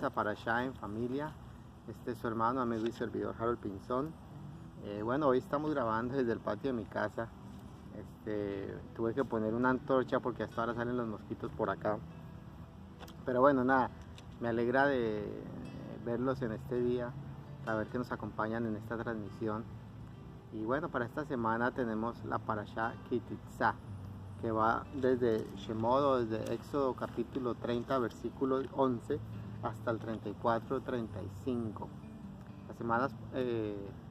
bienvenidos a Parashá en Familia. Este es su hermano, amigo y servidor Harold Pinzón. Bueno, hoy estamos grabando desde el patio de mi casa. Tuve que poner una antorcha porque hasta ahora salen los mosquitos por acá. Pero bueno, nada, me alegra de verlos en este día, saber que nos acompañan en esta transmisión. Y bueno, para esta semana tenemos la Parashá Ki-Teitzah, que va desde Shemot, desde Éxodo capítulo 30, versículo 11, hasta el 34-35. Las semanas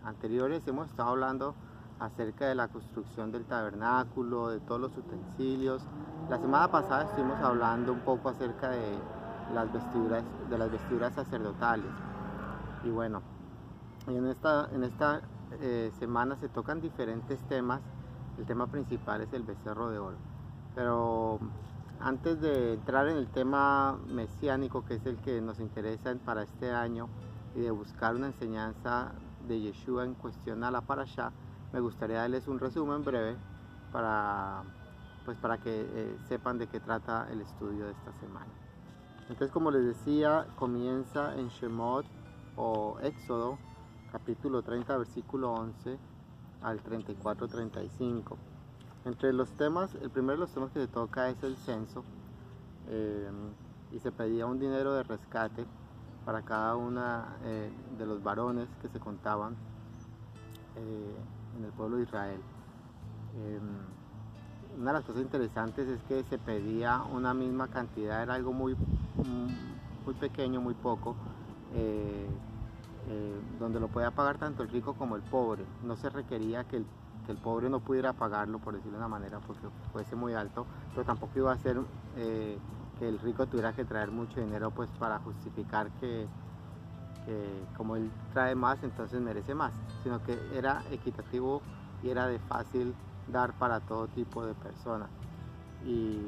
anteriores hemos estado hablando acerca de la construcción del tabernáculo, de todos los utensilios. La semana pasada estuvimos hablando un poco acerca de las vestiduras sacerdotales. Y bueno, en esta semana se tocan diferentes temas. El tema principal es el becerro de oro. Pero antes de entrar en el tema mesiánico, que es el que nos interesa para este año, y de buscar una enseñanza de Yeshua en cuestión a la Parashá, me gustaría darles un resumen breve para que sepan de qué trata el estudio de esta semana. Entonces, como les decía, comienza en Shemot o Éxodo, capítulo 30, versículo 11 al 34-35. Entre los temas, el primero de los temas que se toca es el censo, y se pedía un dinero de rescate para cada uno de los varones que se contaban en el pueblo de Israel. Una de las cosas interesantes es que se pedía una misma cantidad, era algo muy pequeño, muy poco, donde lo podía pagar tanto el rico como el pobre. No se requería que el pobre no pudiera pagarlo, por decirlo de una manera, porque fuese muy alto, pero tampoco iba a ser que el rico tuviera que traer mucho dinero pues para justificar que como él trae más, entonces merece más, sino que era equitativo y era de fácil dar para todo tipo de personas. Y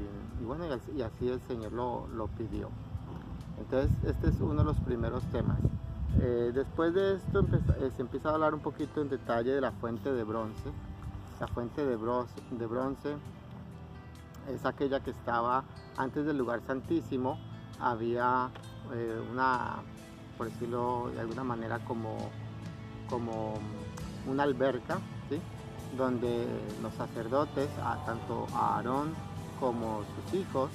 bueno, y así el Señor lo pidió. Entonces este es uno de los primeros temas. Después de esto se empieza a hablar un poquito en detalle de la fuente de bronce. La fuente de bronce es aquella que estaba antes del lugar santísimo. Había por decirlo de alguna manera, como una alberca, ¿sí?, donde los sacerdotes, tanto Aarón como sus hijos,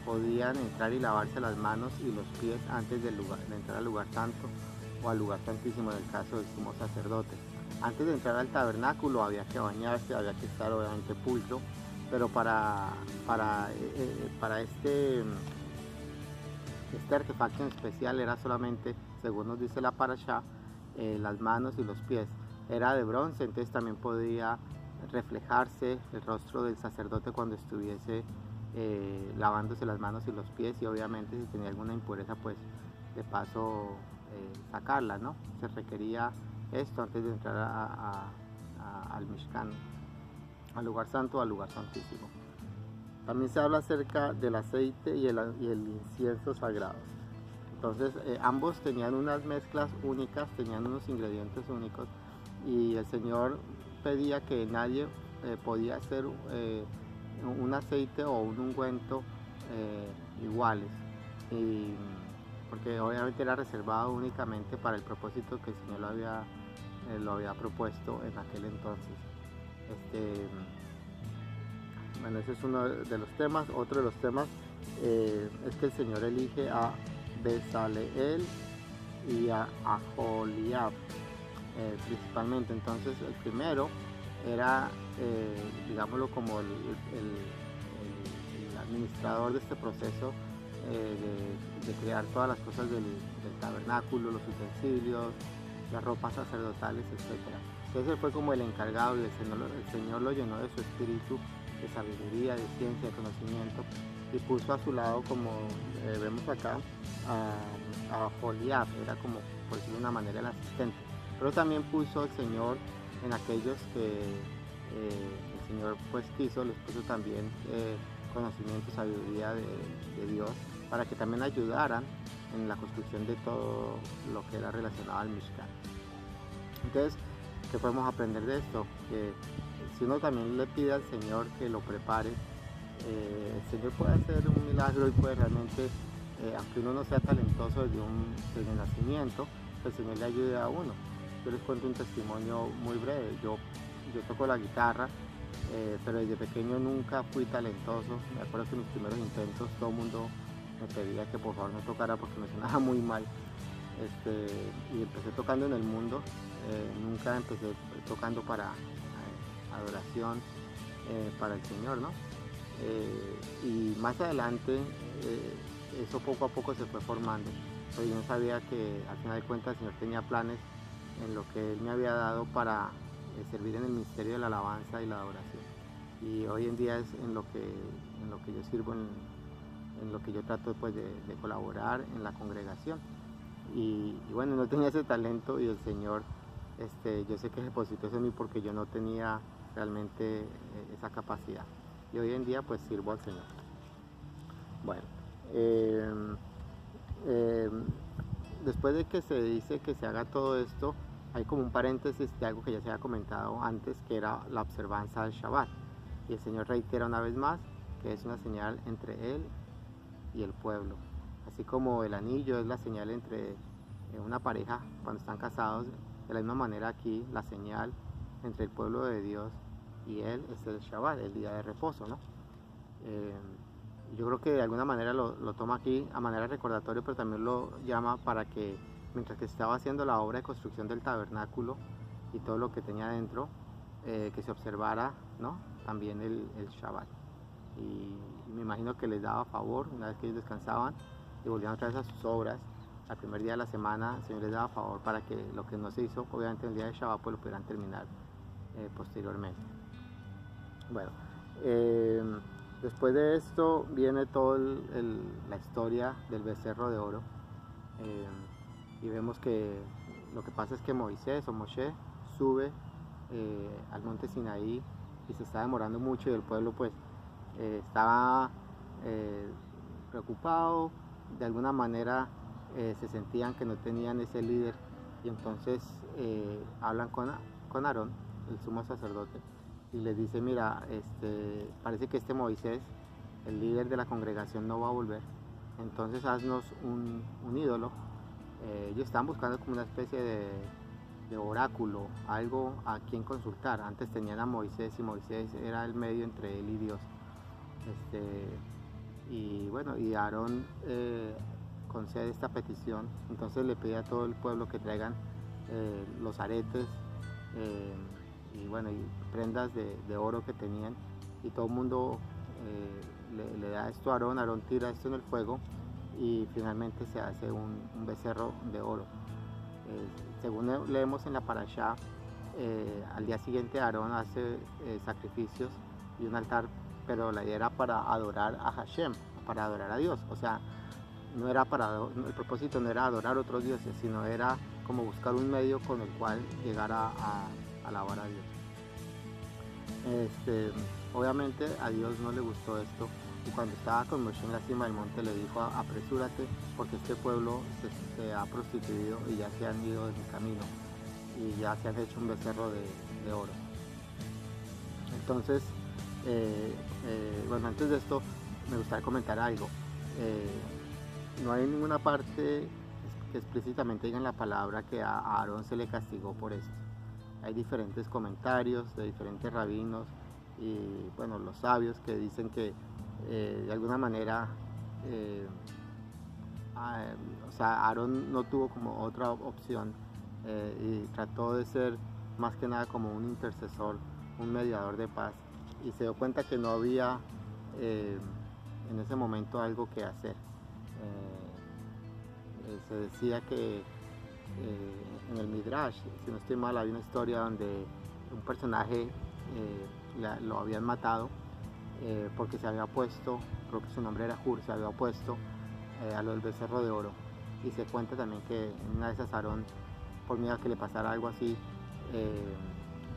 podían entrar y lavarse las manos y los pies antes de entrar al lugar santo o al lugar santísimo en el caso del sumo sacerdote. Antes de entrar al tabernáculo había que bañarse, había que estar obviamente pulcro, pero para este artefacto en especial era solamente, según nos dice la Parashá, las manos y los pies. Era de bronce, entonces también podía reflejarse el rostro del sacerdote cuando estuviese lavándose las manos y los pies, y obviamente si tenía alguna impureza, pues de paso sacarla, ¿no? Se requería esto antes de entrar al Mishkan, al lugar santo, al lugar santísimo. También se habla acerca del aceite y el incienso sagrados. Entonces ambos tenían unas mezclas únicas, tenían unos ingredientes únicos, y el Señor pedía que nadie podía hacer un aceite o un ungüento iguales, porque obviamente era reservado únicamente para el propósito que el Señor lo había propuesto en aquel entonces. Bueno, ese es uno de los temas. Otro de los temas es que el Señor elige a Bezaleel y a Aholiab principalmente. Entonces el primero era, digámoslo, como el administrador de este proceso de crear todas las cosas del tabernáculo, los utensilios, las ropas sacerdotales, etc. Entonces él fue como el encargado, y el Señor lo llenó de su espíritu, de sabiduría, de ciencia, de conocimiento, y puso a su lado, como vemos acá, a Aholiab, era como, por decirlo de una manera, el asistente. Pero también puso el Señor en aquellos que el Señor pues quiso, les puso también conocimiento, sabiduría de Dios, para que también ayudaran en la construcción de todo lo que era relacionado al Mishkan. Entonces, ¿qué podemos aprender de esto? Que si uno también le pide al Señor que lo prepare, el Señor puede hacer un milagro y puede realmente aunque uno no sea talentoso desde nacimiento, el Señor le ayuda a uno. Yo les cuento un testimonio muy breve. Yo toco la guitarra, pero desde pequeño nunca fui talentoso. Me acuerdo que en mis primeros intentos todo el mundo me pedía que por favor no tocara porque me sonaba muy mal. Y empecé tocando en el mundo, nunca empecé tocando para adoración para el Señor, ¿no? Y más adelante eso poco a poco se fue formando. Pero yo no sabía que al final de cuentas el Señor tenía planes en lo que Él me había dado para servir en el ministerio de la alabanza y la adoración. Y hoy en día es en lo que yo sirvo, en lo que yo trato pues, de colaborar en la congregación. Y bueno, no tenía ese talento y el Señor, yo sé que depositó eso en mí porque yo no tenía realmente esa capacidad. Y hoy en día pues sirvo al Señor. Bueno, después de que se dice que se haga todo esto, hay como un paréntesis de algo que ya se había comentado antes, que era la observancia del Shabbat. Y el Señor reitera una vez más que es una señal entre Él y el pueblo. Así como el anillo es la señal entre una pareja cuando están casados, de la misma manera aquí la señal entre el pueblo de Dios y Él es el Shabbat, el día de reposo, ¿no? Yo creo que de alguna manera lo toma aquí a manera de recordatorio, pero también lo llama para que mientras que estaba haciendo la obra de construcción del tabernáculo y todo lo que tenía dentro, que se observara, ¿no? También el Shabbat. Y me imagino que les daba favor una vez que ellos descansaban y volvían otra vez a sus obras. Al primer día de la semana el Señor les daba favor para que lo que no se hizo obviamente el día de Shabbat pues lo pudieran terminar posteriormente. Bueno, después de esto viene toda la historia del becerro de oro, y vemos que lo que pasa es que Moisés o Moshe sube al monte Sinaí y se está demorando mucho y el pueblo pues estaba preocupado, de alguna manera se sentían que no tenían ese líder y entonces hablan con Aarón, el sumo sacerdote, y les dice, mira, parece que este Moisés, el líder de la congregación, no va a volver, entonces haznos un ídolo. Ellos están buscando como una especie de oráculo, algo a quien consultar. Antes tenían a Moisés y Moisés era el medio entre él y Dios. Y bueno, y Aarón concede esta petición, entonces le pide a todo el pueblo que traigan los aretes y bueno, y prendas de oro que tenían, y todo el mundo le da esto a Aarón. Aarón tira esto en el fuego y finalmente se hace un becerro de oro. Según leemos en la parashá, al día siguiente Aarón hace sacrificios y un altar, pero la idea era para adorar a Hashem, para adorar a Dios. O sea, el propósito no era adorar a otros dioses, sino era como buscar un medio con el cual llegar a alabar a Dios. Obviamente a Dios no le gustó esto, y cuando estaba con Moshe en la cima del monte le dijo, apresúrate porque este pueblo se ha prostituido y ya se han ido de mi camino y ya se han hecho un becerro de oro. Entonces, bueno, antes de esto me gustaría comentar algo. No hay ninguna parte que explícitamente diga en la palabra que a Aarón se le castigó por esto. Hay diferentes comentarios de diferentes rabinos y bueno, los sabios que dicen que de alguna manera o sea, Aarón no tuvo como otra opción y trató de ser más que nada como un intercesor, un mediador de paz, y se dio cuenta que no había en ese momento algo que hacer. Se decía que en el Midrash, si no estoy mal, había una historia donde un personaje lo habían matado porque se había opuesto, creo que su nombre era Hur, se había opuesto a lo del becerro de oro. Y se cuenta también que en una de esas Aarón, por miedo a que le pasara algo así,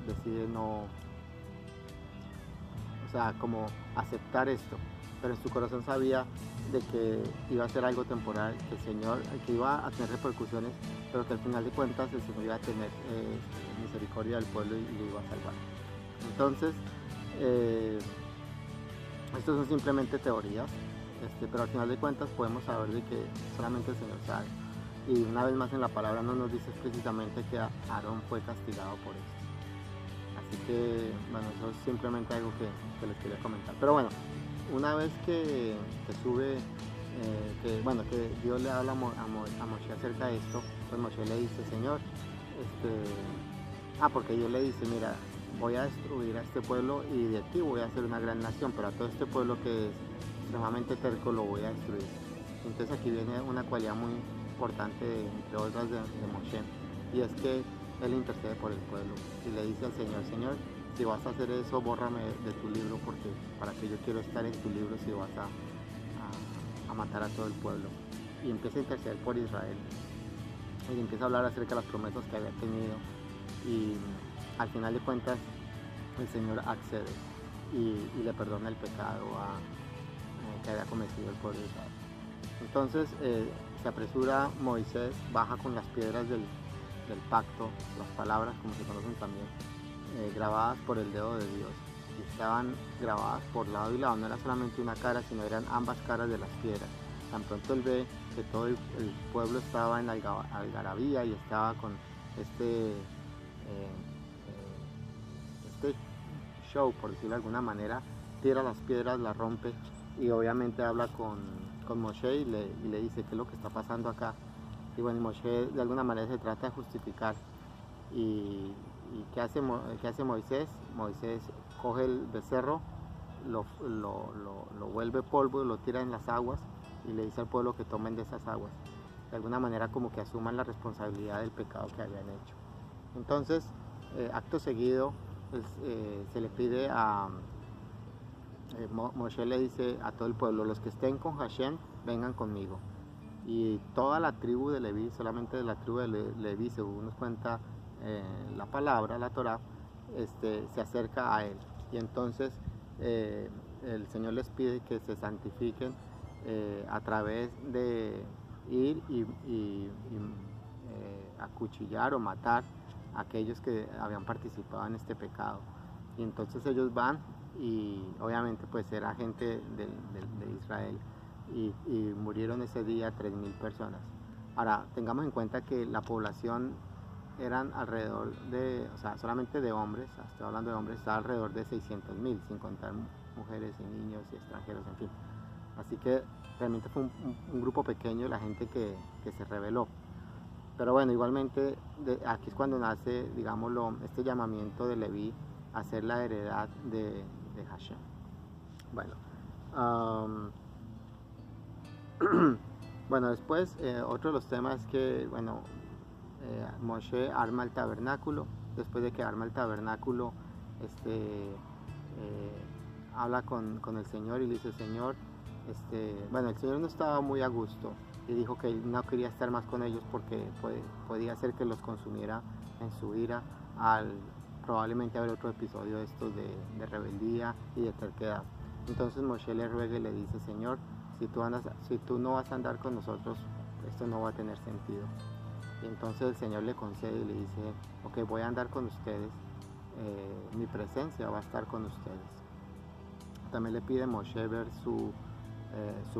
decide no, o sea, como aceptar esto, pero en su corazón sabía de que iba a ser algo temporal, que el Señor, que iba a tener repercusiones, pero que al final de cuentas el Señor iba a tener misericordia del pueblo y lo iba a salvar. Entonces, estos son simplemente teorías. pero al final de cuentas podemos saber de que solamente el Señor sabe. Y una vez más en la palabra no nos dice explícitamente que Aarón fue castigado por esto. Así que, bueno, eso es simplemente algo que les quería comentar. Pero bueno, una vez que sube, que Dios le habla a Moshe acerca de esto, pues Moshe le dice, Señor, porque Dios le dice, mira, voy a destruir a este pueblo y de ti voy a hacer una gran nación, pero a todo este pueblo que es extremadamente terco lo voy a destruir. Entonces aquí viene una cualidad muy importante, entre otras, de Moshe, y es que él intercede por el pueblo y le dice al Señor, Señor, si vas a hacer eso, bórrame de tu libro, porque para que yo quiero estar en tu libro si vas a matar a todo el pueblo. Y empieza a interceder por Israel y empieza a hablar acerca de las promesas que había tenido, y al final de cuentas el Señor accede y le perdona el pecado que había cometido el pueblo de Israel. Entonces se apresura Moisés, baja con las piedras del pacto, las palabras, como se conocen también, grabadas por el dedo de Dios, y estaban grabadas por lado y lado, no era solamente una cara, sino eran ambas caras de las piedras. Tan pronto él ve que todo el pueblo estaba en algarabía y estaba con este show, por decirlo de alguna manera, tira las piedras, las rompe, y obviamente habla con Moshe y le dice qué es lo que está pasando acá. Y bueno, Moshe de alguna manera se trata de justificar. ¿Y qué hace Moisés? Moisés coge el becerro, lo vuelve polvo y lo tira en las aguas y le dice al pueblo que tomen de esas aguas. De alguna manera como que asuman la responsabilidad del pecado que habían hecho. Entonces, acto seguido, pues, se le pide Moshe le dice a todo el pueblo, los que estén con Hashem, vengan conmigo. Y toda la tribu de Leví, solamente de la tribu de Leví, según nos cuenta la palabra, la Torá, se acerca a él. Y entonces el Señor les pide que se santifiquen a través de ir y acuchillar o matar a aquellos que habían participado en este pecado. Y entonces ellos van, y obviamente pues era gente de Israel, y murieron ese día 3.000 personas. Ahora, tengamos en cuenta que la población eran alrededor de, o sea, solamente de hombres, estoy hablando de hombres, está alrededor de 600.000, sin contar mujeres y niños y extranjeros, en fin. Así que realmente fue un grupo pequeño de la gente que se rebeló. Pero bueno, igualmente aquí es cuando nace, digámoslo, este llamamiento de Leví a ser la heredad de Hashem. Bueno, bueno, después otro de los temas es que, bueno, Moshe arma el tabernáculo. Después de que arma el tabernáculo, habla con el Señor y le dice, Señor, bueno, el Señor no estaba muy a gusto y dijo que él no quería estar más con ellos porque podía ser que los consumiera en su ira, al probablemente haber otro episodio de estos de rebeldía y de terquedad. Entonces Moshe le ruega y le dice, Señor, si tú no vas a andar con nosotros, esto no va a tener sentido. Y entonces el Señor le concede y le dice, ok, voy a andar con ustedes, mi presencia va a estar con ustedes. También le pide a Moshe ver su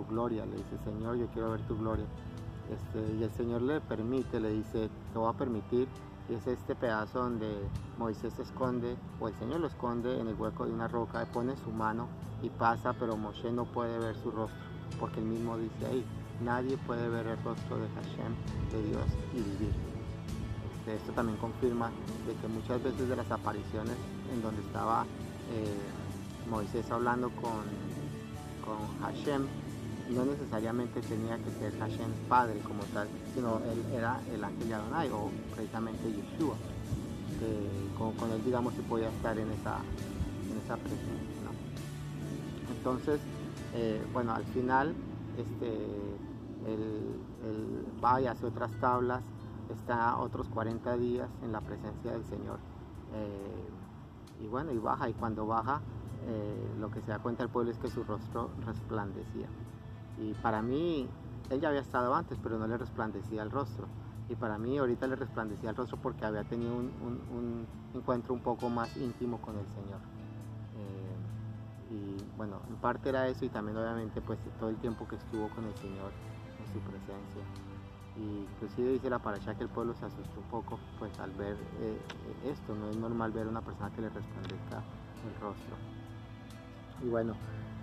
gloria, le dice, Señor, yo quiero ver tu gloria. Y el Señor le permite, le dice, te voy a permitir, y es este pedazo donde Moisés se esconde, o el Señor lo esconde en el hueco de una roca, pone su mano y pasa, pero Moshe no puede ver su rostro, porque él mismo dice ahí, nadie puede ver el rostro de Hashem, de Dios, y vivir. Esto también confirma de que muchas veces de las apariciones en donde estaba Moisés hablando con Hashem, no necesariamente tenía que ser Hashem Padre como tal, sino él era el ángel de Adonai, o precisamente Yeshua, que con él, digamos, se podía estar en esa presencia, ¿no? Entonces, bueno, al final él va y hace otras tablas, está otros 40 días en la presencia del Señor, y bueno, y baja, y cuando baja, lo que se da cuenta el pueblo es que su rostro resplandecía. Y para mí, él ya había estado antes, pero no le resplandecía el rostro. Y para mí ahorita le resplandecía el rostro porque había tenido un encuentro un poco más íntimo con el Señor. bueno, en parte era eso y también obviamente pues todo el tiempo que estuvo con el Señor en su presencia. Y inclusive dice la parasha que el pueblo se asustó un poco pues al ver esto. No es normal ver a una persona que le resplandezca el rostro. Y bueno,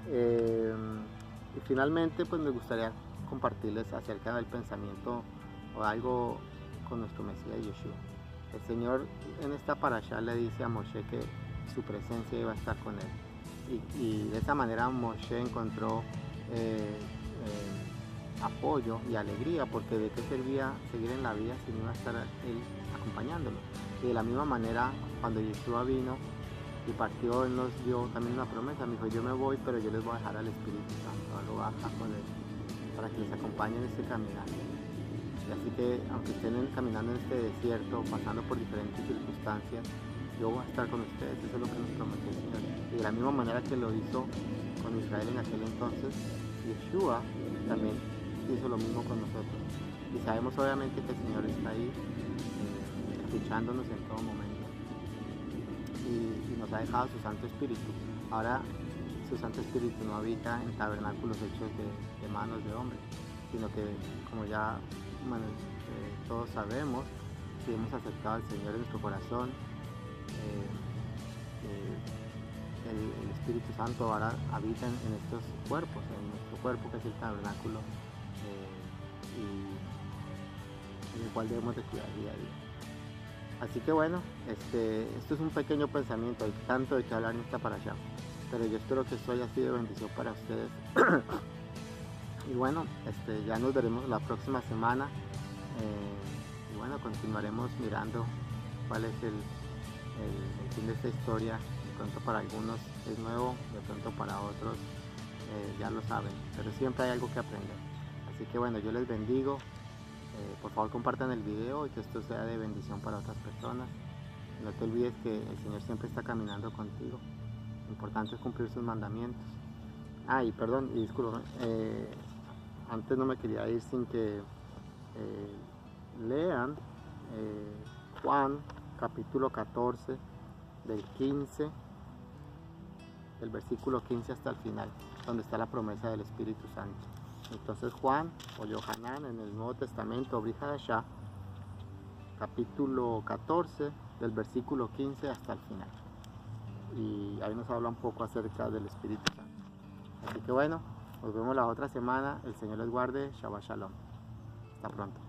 y finalmente pues me gustaría compartirles acerca del pensamiento o algo con nuestro Mesías Yeshua. El Señor en esta parasha le dice a Moshe que su presencia iba a estar con él. Y de esa manera Moshe encontró apoyo y alegría, porque de qué servía seguir en la vida si no iba a estar él acompañándolo. Y de la misma manera, cuando Yeshua vino y partió, él nos dio también una promesa. Me dijo: yo me voy, pero yo les voy a dejar al Espíritu Santo, lo baja con él, para que les acompañe en este caminar. Y así que, aunque estén caminando en este desierto, pasando por diferentes circunstancias, yo voy a estar con ustedes. Eso es lo que nos prometió el Señor. Y de la misma manera que lo hizo con Israel en aquel entonces, Yeshua también hizo lo mismo con nosotros. Y sabemos obviamente que el Señor está ahí, escuchándonos en todo momento. Y nos ha dejado su Santo Espíritu. Ahora su Santo Espíritu no habita en tabernáculos hechos de manos de hombres, sino que, como ya todos sabemos, si hemos aceptado al Señor en nuestro corazón, el Espíritu Santo ahora habita en estos cuerpos, en nuestro cuerpo que es el tabernáculo, y en el cual debemos de cuidar día a día. Así que bueno, esto es un pequeño pensamiento, hay tanto de que hablar en esta parasha, pero yo espero que esto haya sido de bendición para ustedes. Y bueno, ya nos veremos la próxima semana, y bueno, continuaremos mirando cuál es el fin de esta historia. De pronto para algunos es nuevo, de pronto para otros ya lo saben, pero siempre hay algo que aprender. Así que bueno, yo les bendigo. Por favor, compartan el video y que esto sea de bendición para otras personas. No te olvides que el Señor siempre está caminando contigo. Lo importante es cumplir sus mandamientos. Y perdón, y disculpen, antes no me quería ir sin que lean Juan capítulo 14 del 15, del versículo 15 hasta el final, donde está la promesa del Espíritu Santo. Entonces Juan o Yohanan en el Nuevo Testamento, Brit Hadashah, capítulo 14 del versículo 15 hasta el final. Y ahí nos habla un poco acerca del Espíritu Santo. Así que bueno, nos vemos la otra semana. El Señor les guarde. Shabbat Shalom. Hasta pronto.